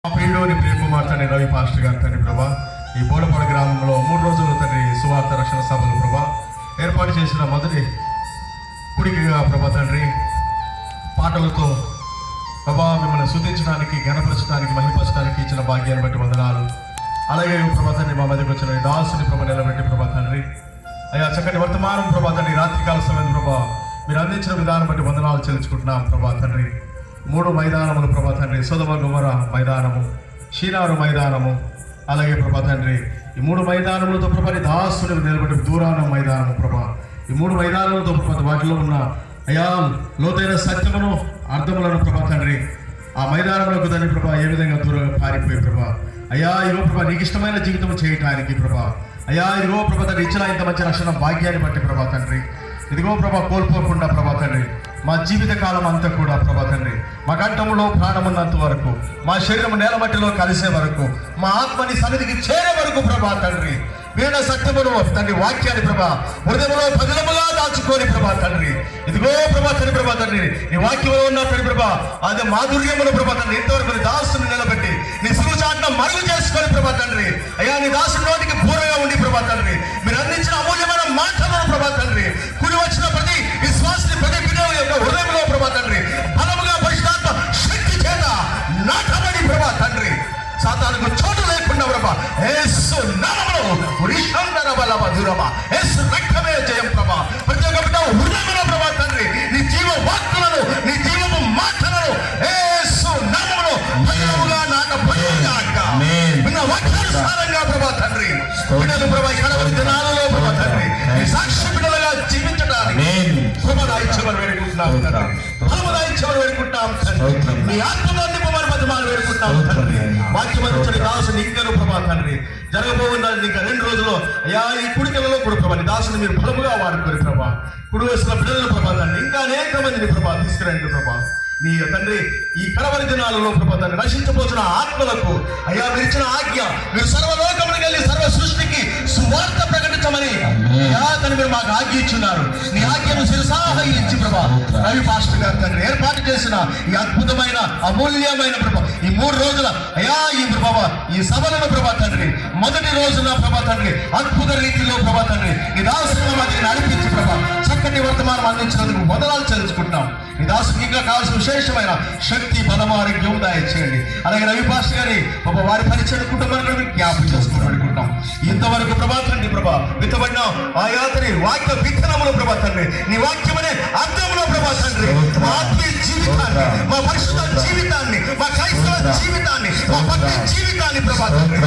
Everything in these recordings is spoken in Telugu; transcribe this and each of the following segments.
ప్రియులోని ప్రియకుమార్ తండ్రి రవి పాస్టర్ గారు తండ్రి ప్రభా, ఈ బోడపాడు గ్రామంలో 3 రోజులు తండ్రి సువార్త రక్షణ సభలు ప్రభా ఏర్పాటు చేసిన మొదటి కుడికిగా ప్రభా తండ్రి పాటలతో ప్రభా మిమ్మల్ని స్తుతించడానికి, గణపరచడానికి, మహిమపరచడానికి ఇచ్చిన భాగ్యాన్ని బట్టి వందనాలు. అలాగే ప్రభా తండ్రి మా మధ్యకు వచ్చిన దాసుని ప్రభా నిలబెట్టి ప్రభా తండ్రి అయ్యా చక్కటి వర్తమానం ప్రభా తండ్రి రాత్రికాల సమయం ప్రభా మీరు అందించిన విధానం బట్టి వందనాలు చెల్లించుకుంటున్నాం ప్రభా తండ్రి. 3 మైదానములు ప్రభా తండ్రి, సొదొమ గొమొర్రా మైదానము, షీనారు మైదానము, అలాగే ప్రభా తండ్రి ఈ 3 మైదానములతో ప్రభా దాసుని నిలబడి దూరాన మైదానము ప్రభా, ఈ 3 మైదానములతో ప్రభా వాటిలో ఉన్న అయా లోతైన సత్యమును అర్థములను ప్రభా తండ్రి ఆ మైదానంలోకి తండ్రి ప్రభా ఏ విధంగా దూరంగా పారిపోయి ప్రభా అయ్యా ఇగో ప్రభా నీకు ఇష్టమైన జీవితం చేయటానికి ప్రభా అయ్యా ఇదిగో ప్రభా తండ్రి ఇచ్చిన ఇంత మంచి రక్షణ భాగ్యాన్ని బట్టి ప్రభా తండ్రి ఇదిగో ప్రభా కోల్పోకుండా ప్రభా తండ్రి మా జీవిత కాలం అంతా కూడా ప్రభా తండ్రి మా కంఠంలో ప్రాణమున్నంత వరకు, మా శరీరం నేల మట్టిలో కలిసే వరకు, మా ఆత్మని సన్నిధికి చేరే వరకు ప్రభా తండ్రి వీణ సత్యమును తండ్రి వాక్యాన్ని ప్రభా హృదయంలో పదిలముగా దాచుకొని ప్రభా తండ్రి ఇదిగో ప్రభా తండ్రి ప్రభా తండ్రి నీ వాక్యంలో ఉన్న తండ్రి ప్రభా అదే మాధుర్యమును ప్రభా తండ్రి ఇంతవరకు నీ దాసుని నిలబెట్టి నీ సులుచాట్న మరుగు చేసుకొని ప్రభా తండ్రి అయ్యా నీ దాసుని నోటికి పూర్వగా ఉండి ప్రభా తండ్రి మీరు అందించిన అమూల్యమైన మాటలను ప్రభా తండ్రి కూడి వచ్చిన ప్రతి విశ్వాసని ప్రతి బిడ్డ యొక్క హృదయంలో ప్రభా తండ్రి బలముగా పరిశుద్ధాత్మ శక్తి చేత నాటబడి ప్రభా తండ్రి సాతానుకు చోటు లేకుండా ప్రభా యేసు నామములో ఉరిషందర బలవ దురమ యేసు రక్తమే జయం ప్రభా ప్రతి ఒక్క బిడ్డ హృదయంలో ప్రభా తండ్రి నీ జీవ వాక్కులను నీ జీవము మాటలను యేసు నామములో బలముగా నాటబడిగా విన్న వాక్యానుసారంగా ప్రభా తండ్రి బిడ్డలు ప్రభా కడవరి దినాలలో ప్రభా తండ్రి నీ సాక్షి బిడ్డలుగా జీవించడానికి ప్రభాదాయిత్యమని వేడుకుంటున్నాం తండ్రి, ఫలముదాయిత్యమని వేడుకుంటాం తండ్రి, నీ ఆత్మలో నింపమని మధ్యమాలు వేడుకుంటాం తండ్రి. వాక్యమంతుడి దాసుని ఇంకను ప్రభా తండ్రి జరగబోతున్నది ఇంకా 2 రోజుల్లో అయ్యా ఈ కుడికలలో కూడా ప్రభా నీ దాసుని మీరు ఫలముగా వాడుకోరు ప్రభా, కుడి వేసిన బిడ్డలను ప్రభా తండ్రి ఇంకా అనేక మందిని ప్రభా తీసుకురండి ప్రభా నీ తండ్రి ఈ కడవరి దినాలలో ప్రభా తండ్రి నశించబోతున్న ఆత్మలకు అయ్యా మీరు ఇచ్చిన ఆజ్ఞ మీరు సర్వలోకమునికి వెళ్ళి సర్వ సృష్టికి సువార్త ప్రకటించమని అయ్యా తండ్రి మీరు మాకు ఆజ్ఞ ఇచ్చున్నారు. నీ ఆజ్ఞను శిరసాహ ఇచ్చి ప్రభా రవి పాస్టర్ గారు తండ్రి ఏర్పాటు చేసిన ఈ అద్భుతమైన అమూల్యమైన ప్రభా ఈ 3 రోజుల అయ్యా ఈ ప్రభా ఈ సభలను ప్రభా తండ్రి మొదటి రోజున ప్రభా తండ్రి అద్భుత రీతిలో ప్రభా తండ్రి నీ దాసుల మధ్య నడిపించి ప్రభా చక్కటి వర్తమానం అందించినందుకు మొదలాలు చెల్లించుకుంటున్నాం. నీ దాసుకి ఇంకా కావాల్సిన విశేషమైన శక్తి బలము ఆరోగ్యం దయచేయండి. అలాగే రవి పాస్టర్ గారి ప్రభా వారి పరిచయ కుటుంబాన్ని జ్ఞాపకం చేసుకుని పెట్టుకుంటాం. ఇంతవరకు ప్రభా తండ్రి ప్రభా విత్తబడిన ఆ యాత్రి వాక్య విత్తనములు ప్రభా తండ్రి నీ వాక్యమనే అర్థములో ప్రభా తండ్రి మా ఆత్మీయ జీవితాన్ని, మా పరిశుద్ధ జీవితాన్ని, మా క్రైస్తవ జీవితాన్ని, మా భక్తి జీవితాన్ని ప్రభా తండ్రి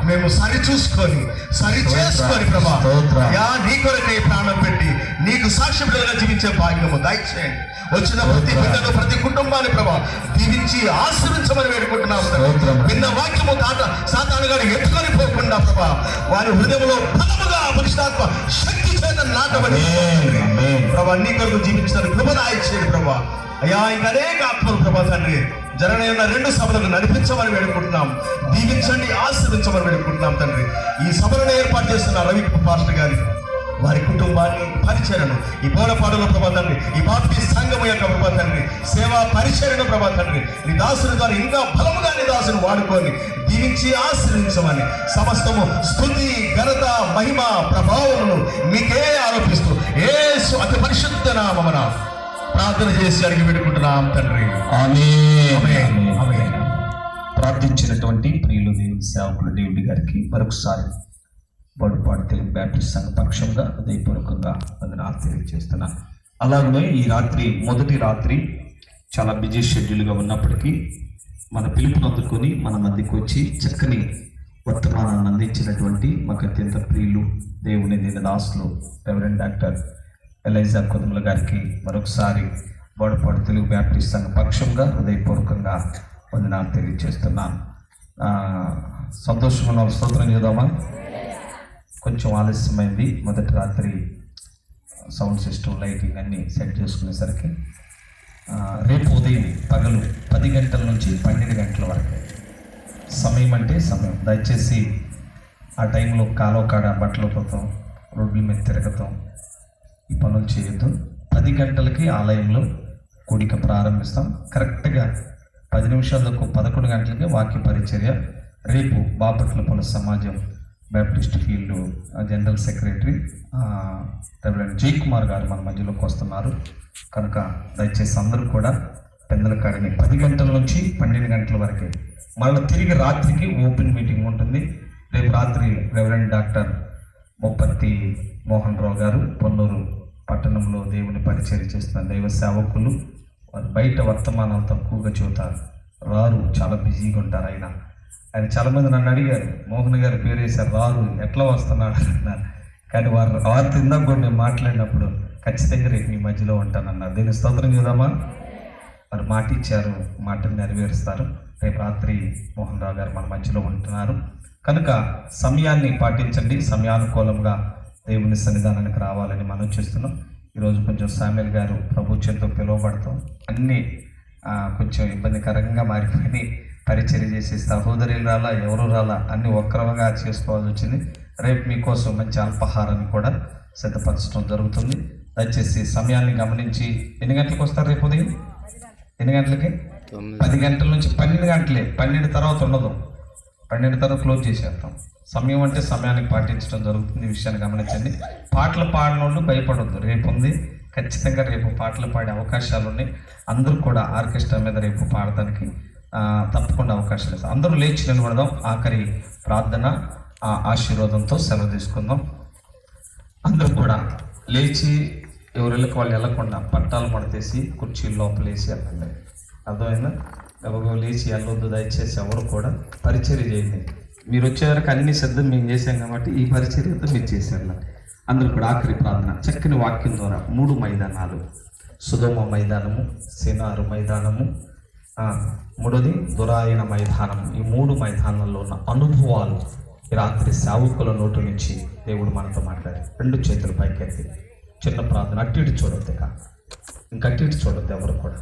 మేము సరి చూసుకొని సరి చేసుకొని ప్రభా యా నీ కొరకే ప్రాణం పెట్టి నీకు సాక్ష్యములుగా జీవించే భాగ్యము దయచేయండి. వచ్చిన ప్రతి బిడ్డను ప్రతి కుటుంబాన్ని ప్రభా దీవించి ఆశీర్వించమని వేడుకుంటున్నాం. విన్న వాక్యము సాతాను గారు ఎత్తుకొని పోకుండా ప్రభా వారి హృదయంలో బలముగా పరిశుద్ధాత్మ శక్తి చేత నాటమని ప్రభా నీ కొరకు జీవించడానికి కృపదాయిచేయండి ప్రభా. అయ్యా ఇంకా అనేక ఆత్మలు ప్రభా తండ్రి జరగనున్న 2 సభలను నడిపించమని వేడుకుంటున్నాం. దీవించండి, ఆశీర్వించమని వేడుకుంటున్నాం తండ్రి. ఈ సభలను ఏర్పాటు చేస్తున్న రవి పాస్టర్ గారి వారి కుటుంబాన్ని పరిచయను ఈ బోడపాడులో ప్రభా తండ్రి ఈ బాప్తి సంఘము యొక్క ప్రభా తండ్రి సేవా పరిచయను ప్రభా తండ్రి నీ దాసుని ద్వారా ఇంకా బలముగా నీ దాసుని వాడుకొని దీవించి ఆశ్రయించమని సమస్తము స్తుతి ఘనత మహిమ ప్రభావమును మీకే ఆరోపిస్తూ యేసు అతి పరిశుద్ధ నామమున ప్రార్థన చేసి అడిగి పెట్టుకుంటున్నాం తండ్రి. ఆమేన్. ప్రార్థించినటువంటి ప్రియులు దేవుని సేవకులు డేవిడ్ గారికి మరొకసారి బోడపాడు తెలుగు బ్యాప్టిస్ట్ సంఘ పక్షంగా హృదయపూర్వకంగా వందనాలు తెలియజేస్తున్నా. అలాగనే ఈ రాత్రి మొదటి రాత్రి చాలా బిజీ షెడ్యూల్గా ఉన్నప్పటికీ మన పిలుపును అందుకొని మన మధ్యకి వచ్చి చక్కని వర్తమానాన్ని అందించినటువంటి మాకు అత్యంత ప్రియులు దేవుని దీని దాసులు రెవరెండ్ డాక్టర్ ఎలైజా కొదుముల గారికి మరొకసారి బోడపాడు తెలుగు బ్యాప్టిస్ట్ సంఘ పక్షంగా హృదయపూర్వకంగా వందనాలు తెలియజేస్తున్నాను. సంతోషమైన స్తోత్రం చేద్దామా? కొంచెం ఆలస్యమైంది. మొదటి రాత్రి సౌండ్ సిస్టమ్ లైటింగ్ అన్నీ సెట్ చేసుకునేసరికి రేపు ఉదయం పగలు 10 గంటల నుంచి 12 గంటల వరకు సమయం అంటే సమయం. దయచేసి ఆ టైంలో కాలువ కాడ బట్టలు పోతాం, రోడ్ల మీద తిరగతాం, ఈ పనులు చేయొద్దు. 10 గంటలకి ఆలయంలో కూడిక ప్రారంభిస్తాం. కరెక్ట్గా 10 నిమిషాలకు 11 గంటలకి వాక్య పరిచర్య. రేపు బాపట్ల పుల సమాజం Baptist field general secretary reverend జై కుమార్ గారు మన మధ్యలోకి వస్తున్నారు. కనుక దయచేసి అందరూ కూడా పెందలకాడని 10 గంటల నుంచి 12 గంటల వరకే. మళ్ళీ తిరిగి రాత్రికి ఓపెన్ మీటింగ్ ఉంటుంది. రేపు రాత్రి రెవరెండ్ డాక్టర్ ముప్పత్తి మోహన్ రావు గారు పొన్నూరు పట్టణంలో దేవుని పరిచర్య చేస్తున్న దైవ సేవకులు వారు బయట వర్తమానాలు తక్కువగా చూతారు, రారు, చాలా బిజీగా ఉంటారు. ఆయన చాలామంది నన్ను అడిగారు, మోహన్ గారి పేరు వేశారు, రారు, ఎట్లా వస్తున్నాడు అన్నారు. కానీ వారు ఇందాక కూడా నేను మాట్లాడినప్పుడు ఖచ్చితంగా రేపు మీ మధ్యలో ఉంటానన్నారు. దీన్ని స్తోత్రం చూద్దామా? వారు మాట ఇచ్చారు, మాటను నెరవేరుస్తారు. రేపు రాత్రి మోహన్ రావు గారు మన మధ్యలో ఉంటున్నారు. కనుక సమయాన్ని పాటించండి, సమయానుకూలంగా దేవుని సన్నిధానానికి రావాలని మనం చేస్తున్నాం. ఈరోజు కొంచెం సామ్యుల్ గారు ప్రభు చేతితో పిలువబడతాం, అన్నీ కొంచెం ఇబ్బందికరంగా మారిపోయి పరిచర్య చేసి సహోదరులు రాలా, ఎవరు రాలా, అన్నీ ఒక్కరవగా చేసుకోవాల్సి వచ్చింది. రేపు మీకోసం మంచి అల్పాహారాన్ని కూడా సిద్ధపరచడం జరుగుతుంది. దయచేసి సమయాన్ని గమనించి ఎన్ని గంటలకు వస్తారు రేపు ఉదయం? ఎన్ని గంటలకి? 10 గంటల నుంచి 12 గంటలే. 12 తర్వాత ఉండదు, 12 తర్వాత క్లోజ్ చేసేస్తాం. సమయం అంటే సమయానికి పాటించడం జరుగుతుంది. ఈ విషయాన్ని గమనించండి. పాటలు పాడినోళ్ళు భయపడొద్దు, రేపు ఉంది ఖచ్చితంగా. రేపు పాటలు పాడే అవకాశాలు ఉన్నాయి. అందరూ కూడా ఆర్కెస్ట్రా మీద రేపు పాడడానికి తప్పకుండా అవకాశాలు ఇస్తాం. అందరూ లేచి నిలబడదాం. ఆఖరి ప్రార్థన ఆశీర్వాదంతో సెలవు తీసుకుందాం. అందరూ కూడా లేచి ఎవరిళ్ళకి వాళ్ళు వెళ్ళకుండా పట్టాలు మడతేసి కుర్చీలు లోపలేసి వెళ్ళండి. అర్థమైందా? ఎవరు లేచి వెళ్ళొద్దు దయచేసి. ఎవరు కూడా పరిచర్య చేయండి. మీరు వచ్చేవరకు అన్ని సిద్ధం మేము చేసాం కాబట్టి ఈ పరిచర్యతో మీరు చేసేయాలి. అందరూ కూడా ఆఖరి ప్రార్థన చక్కని వాక్యం ద్వారా 3 మైదానాలు, సుధమ మైదానము, సినారు మైదానము, మూడోది దురాయన మైదానం. ఈ 3 మైదానాల్లో ఉన్న అనుభవాలు ఈ రాత్రి సేవకుల నోటు నుంచి దేవుడు మనతో మాట్లాడారు. 2 చేతులు పైకెత్తి చిన్న ప్రార్థన. అటు ఇటు చూడొద్దు, ఇంకా అటు ఇటు చూడొద్దు ఎవరు కూడా.